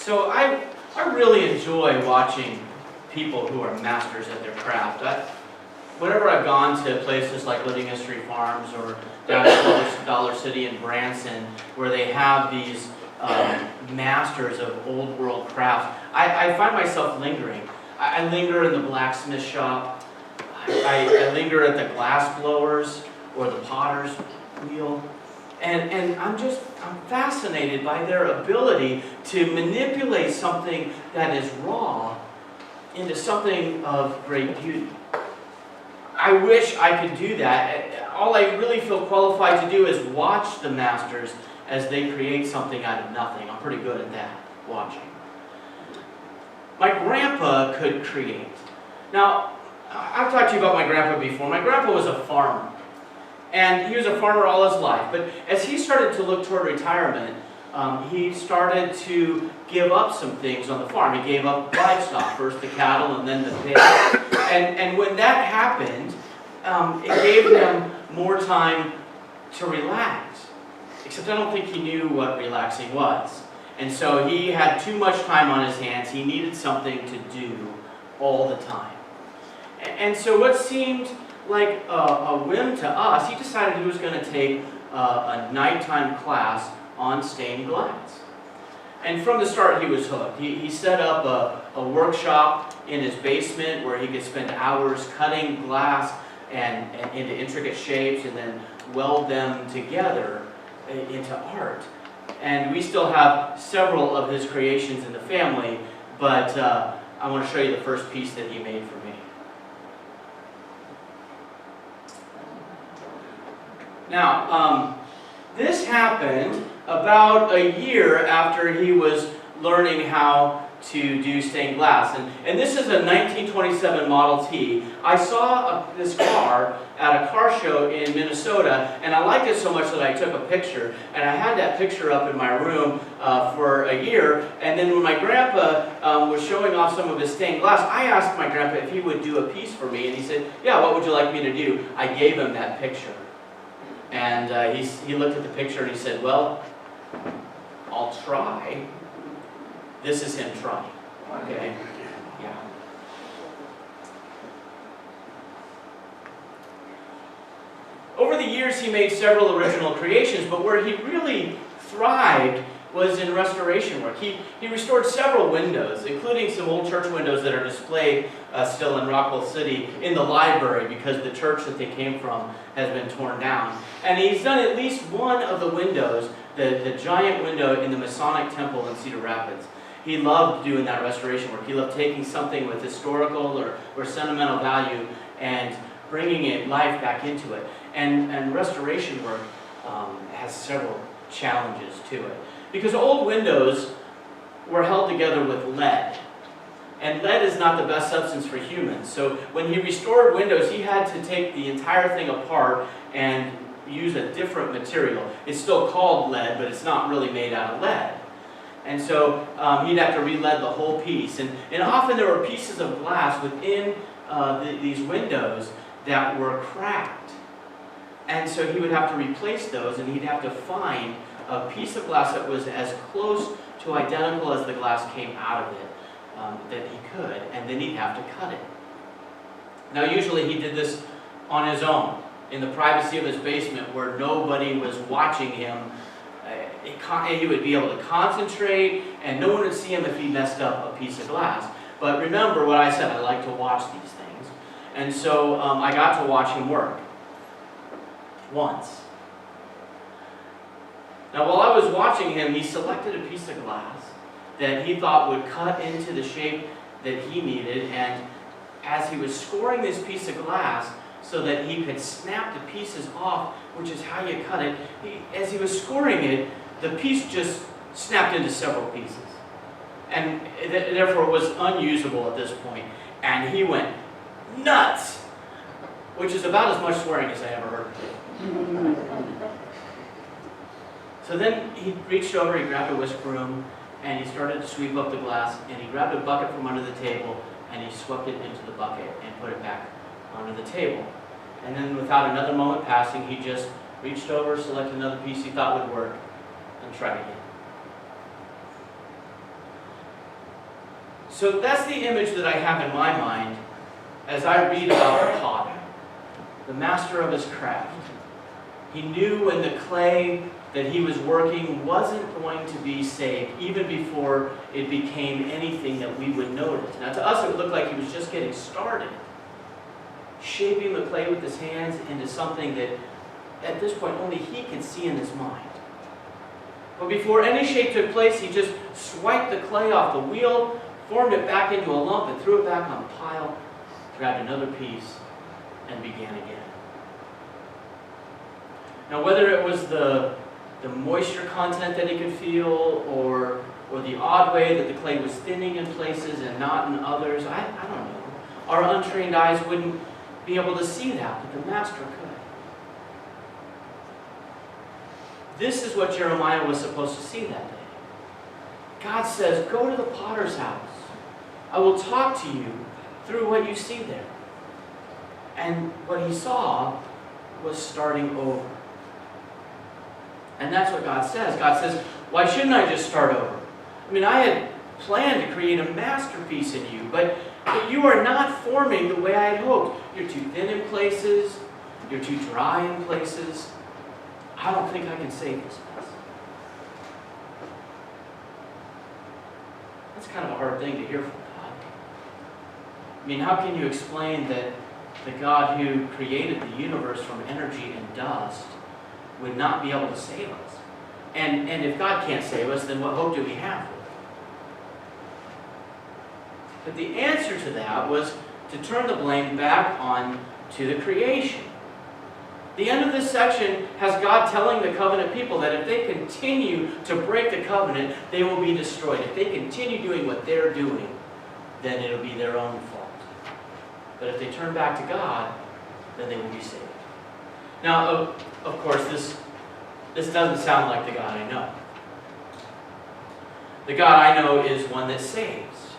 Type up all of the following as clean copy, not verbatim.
So I really enjoy watching people who are masters at their craft. Whenever I've gone to places like Living History Farms or down at Dollar City in Branson, where they have these masters of old world crafts, I find myself lingering. I linger in the blacksmith shop. I linger at the glass blowers or the potter's wheel. And I'm fascinated by their ability to manipulate something that is raw into something of great beauty. I wish I could do that. All I really feel qualified to do is watch the masters as they create something out of nothing. I'm pretty good at that, watching. My grandpa could create. Now, I've talked to you about my grandpa before. My grandpa was a farmer. And he was a farmer all his life. But as he started to look toward retirement, he started to give up some things on the farm. He gave up livestock, first the cattle and then the pigs. And when that happened, it gave him more time to relax. Except I don't think he knew what relaxing was. And so he had too much time on his hands. He needed something to do all the time. And so what seemed like a whim to us, he decided he was going to take a nighttime class on stained glass. And from the start, he was hooked. He set up a workshop in his basement where he could spend hours cutting glass and into intricate shapes and then weld them together into art. And we still have several of his creations in the family, but I want to show you the first piece that he made for me. Now, this happened about a year after he was learning how to do stained glass. And this is a 1927 Model T. I saw this car at a car show in Minnesota, and I liked it so much that I took a picture. And I had that picture up in my room for a year. And then when my grandpa was showing off some of his stained glass, I asked my grandpa if he would do a piece for me. And he said, yeah, what would you like me to do? I gave him that picture. And he looked at the picture and he said, well, I'll try. This is him trying. Okay? Yeah. Over the years, he made several original creations, but where he really thrived was in restoration work. He restored several windows, including some old church windows that are displayed still in Rockwell City in the library because the church that they came from has been torn down. And he's done at least one of the windows, the giant window in the Masonic Temple in Cedar Rapids. He loved doing that restoration work. He loved taking something with historical or sentimental value and bringing it life back into it. And restoration work has several challenges to it. Because old windows were held together with lead. And lead is not the best substance for humans. So when he restored windows, he had to take the entire thing apart and use a different material. It's still called lead, but it's not really made out of lead. And so he'd have to re-lead the whole piece. And often there were pieces of glass within these windows that were cracked. And so he would have to replace those, and he'd have to find a piece of glass that was as close to identical as the glass came out of it that he could, and then he'd have to cut it. Now usually he did this on his own, in the privacy of his basement where nobody was watching him. He would be able to concentrate, and no one would see him if he messed up a piece of glass. But remember what I said, I like to watch these things. And so I got to watch him work once. Now while I was watching him, he selected a piece of glass that he thought would cut into the shape that he needed, and as he was scoring this piece of glass so that he could snap the pieces off, which is how you cut it, as he was scoring it, the piece just snapped into several pieces. And therefore it was unusable at this point. And he went nuts, which is about as much swearing as I ever heard. So then he reached over, he grabbed a whisk broom, and he started to sweep up the glass, and he grabbed a bucket from under the table, and he swept it into the bucket and put it back onto the table. And then without another moment passing, he just reached over, selected another piece he thought would work, and tried again. So that's the image that I have in my mind as I read about the potter, the master of his craft. He knew when the clay that he was working wasn't going to be saved, even before it became anything that we would notice. Now to us it would look like he was just getting started, shaping the clay with his hands into something that at this point only he could see in his mind. But before any shape took place, he just swiped the clay off the wheel, formed it back into a lump, and threw it back on the pile, grabbed another piece, and began again. Now whether it was the moisture content that he could feel, or the odd way that the clay was thinning in places and not in others, I don't know. Our untrained eyes wouldn't be able to see that, but the master could. This is what Jeremiah was supposed to see that day. God says, go to the potter's house. I will talk to you through what you see there. And what he saw was starting over. And that's what God says. God says, why shouldn't I just start over? I mean, I had planned to create a masterpiece in you, but you are not forming the way I had hoped. You're too thin in places. You're too dry in places. I don't think I can save this mess. That's kind of a hard thing to hear from God. I mean, how can you explain that the God who created the universe from energy and dust would not be able to save us? And if God can't save us, then what hope do we have? But the answer to that was to turn the blame back on to the creation. The end of this section has God telling the covenant people that if they continue to break the covenant, they will be destroyed. If they continue doing what they're doing, then it'll be their own fault. But if they turn back to God, then they will be saved. Now, of course, this doesn't sound like the God I know. The God I know is one that saves.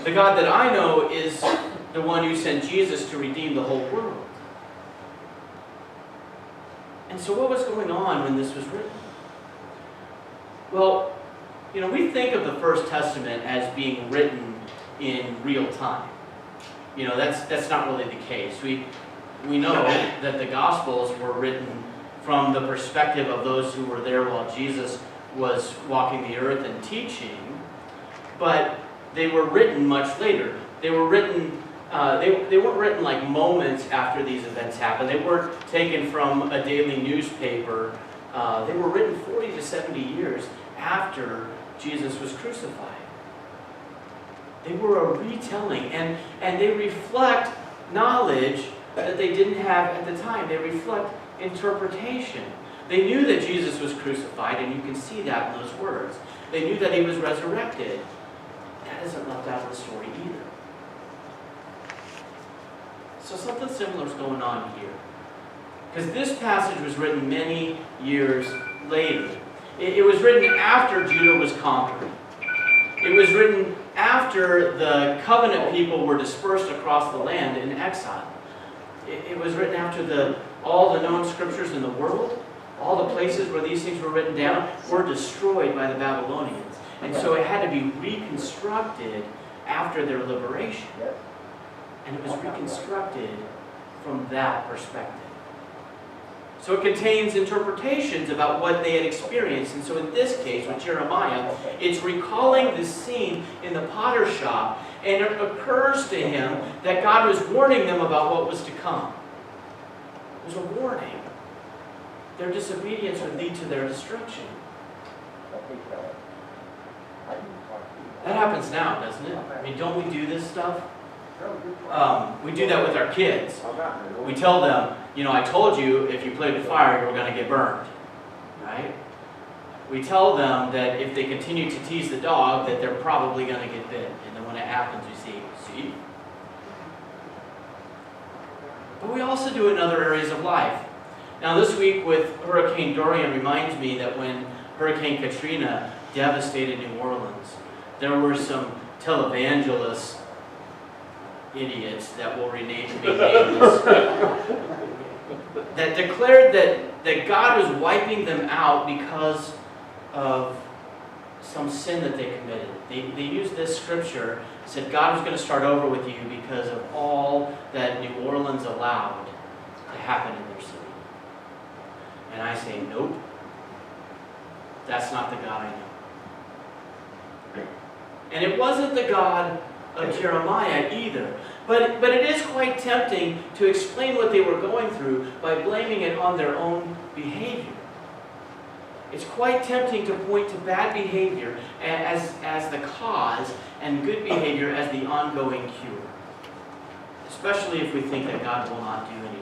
The God that I know is the one who sent Jesus to redeem the whole world. And so what was going on when this was written? Well, we think of the First Testament as being written in real time. That's not really the case. We know that the Gospels were written from the perspective of those who were there while Jesus was walking the earth and teaching, but they were written much later. They were written they weren't written like moments after these events happened. They weren't taken from a daily newspaper. They were written 40 to 70 years after Jesus was crucified. They were a retelling, and they reflect knowledge that they didn't have at the time. They reflect interpretation. They knew that Jesus was crucified, and you can see that in those words. They knew that he was resurrected. That isn't left out of the story either. So something similar is going on here. Because this passage was written many years later. It was written after Judah was conquered. It was written after the covenant people were dispersed across the land in exile. It was written after all the known scriptures in the world, all the places where these things were written down, were destroyed by the Babylonians. And so it had to be reconstructed after their liberation. And it was reconstructed from that perspective. So it contains interpretations about what they had experienced. And so in this case, with Jeremiah, it's recalling this scene in the potter's shop, and it occurs to him that God was warning them about what was to come. There's a warning. Their disobedience would lead to their destruction. That happens now, doesn't it? I mean, don't we do this stuff? We do that with our kids. We tell them, I told you if you played with fire, you were going to get burned. Right? We tell them that if they continue to tease the dog, that they're probably going to get bit. And then when it happens, you see? But we also do it in other areas of life. Now this week with Hurricane Dorian reminds me that when Hurricane Katrina devastated New Orleans, there were some televangelists, idiots that will remain nameless, that declared that God was wiping them out because of some sin that they committed. They used this scripture, said God was going to start over with you because of all that New Orleans allowed to happen in their city. And I say, nope. That's not the God I know. And it wasn't the God of Jeremiah either. But it is quite tempting to explain what they were going through by blaming it on their own behavior. It's quite tempting to point to bad behavior as the cause and good behavior as the ongoing cure. Especially if we think that God will not do anything.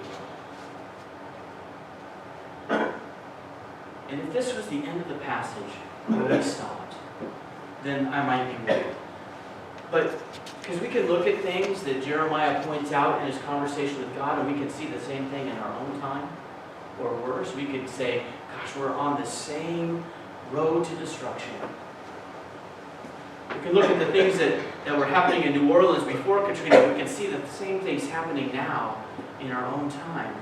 And if this was the end of the passage where we stopped, then I might be worried. But because we can look at things that Jeremiah points out in his conversation with God, and we can see the same thing in our own time, or worse, we could say, gosh, we're on the same road to destruction. We can look at the things that were happening in New Orleans before Katrina. We can see that the same thing's happening now in our own time,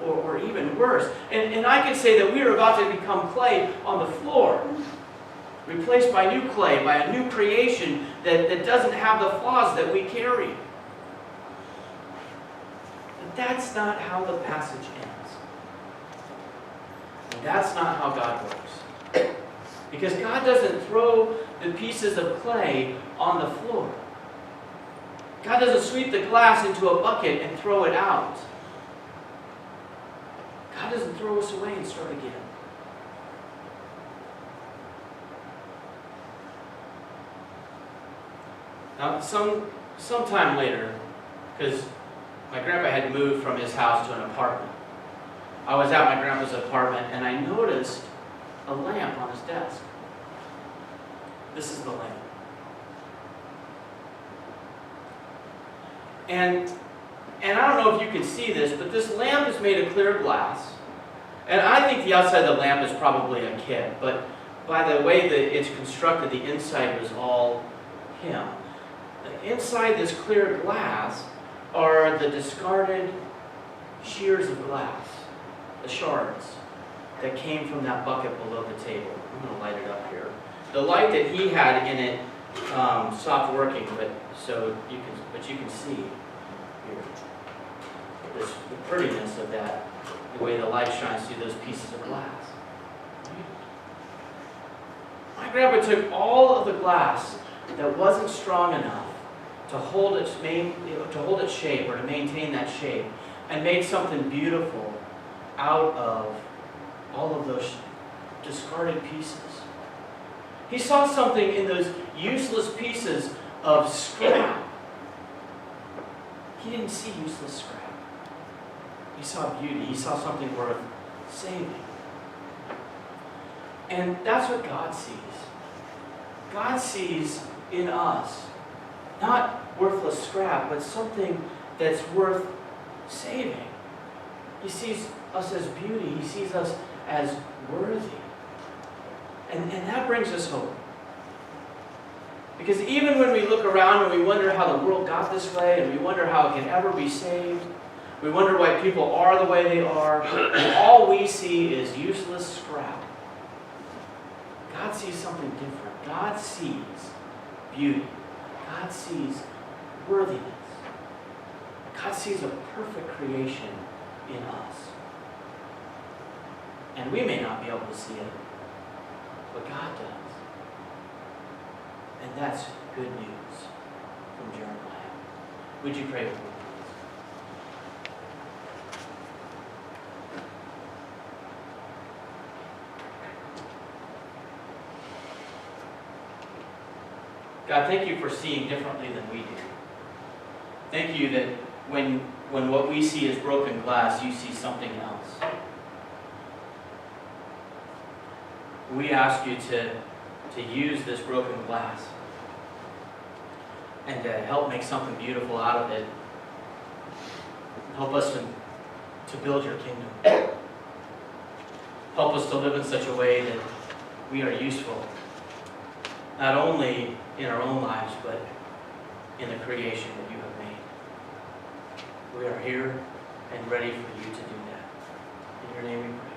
or even worse. And I can say that we are about to become clay on the floor, replaced by new clay, by a new creation that doesn't have the flaws that we carry. But that's not how the passage ends. And that's not how God works. Because God doesn't throw the pieces of clay on the floor. God doesn't sweep the glass into a bucket and throw it out. God doesn't throw us away and start again. Now, sometime later, because my grandpa had moved from his house to an apartment, I was at my grandpa's apartment and I noticed a lamp on his desk. This is the lamp. And I don't know if you can see this, but this lamp is made of clear glass. And I think the outside of the lamp is probably a kid, but by the way that it's constructed, the inside was all him. Inside this clear glass are the discarded shears of glass, the shards that came from that bucket below the table. I'm going to light it up here. The light that he had in it stopped working, but you can see here the prettiness of that, the way the light shines through those pieces of glass. My grandpa took all of the glass that wasn't strong enough to hold its shape, or to maintain that shape, and made something beautiful out of all of those discarded pieces. He saw something in those useless pieces of scrap. He didn't see useless scrap. He saw beauty. He saw something worth saving. And that's what God sees. God sees in us not worthless scrap, but something that's worth saving. He sees us as beauty. He sees us as worthy. And that brings us hope. Because even when we look around and we wonder how the world got this way, and we wonder how it can ever be saved, we wonder why people are the way they are, and all we see is useless scrap. God sees something different. God sees beauty. God sees worthiness. God sees a perfect creation in us. And we may not be able to see it, but God does. And that's good news from Jeremiah. Would you pray with me, please? God, thank you for seeing differently than we do. Thank you that when what we see is broken glass, you see something else. We ask you to use this broken glass and to help make something beautiful out of it. Help us to build your kingdom. Help us to live in such a way that we are useful, not only in our own lives, but in the creation that you have made. We are here and ready for you to do that. In your name we pray.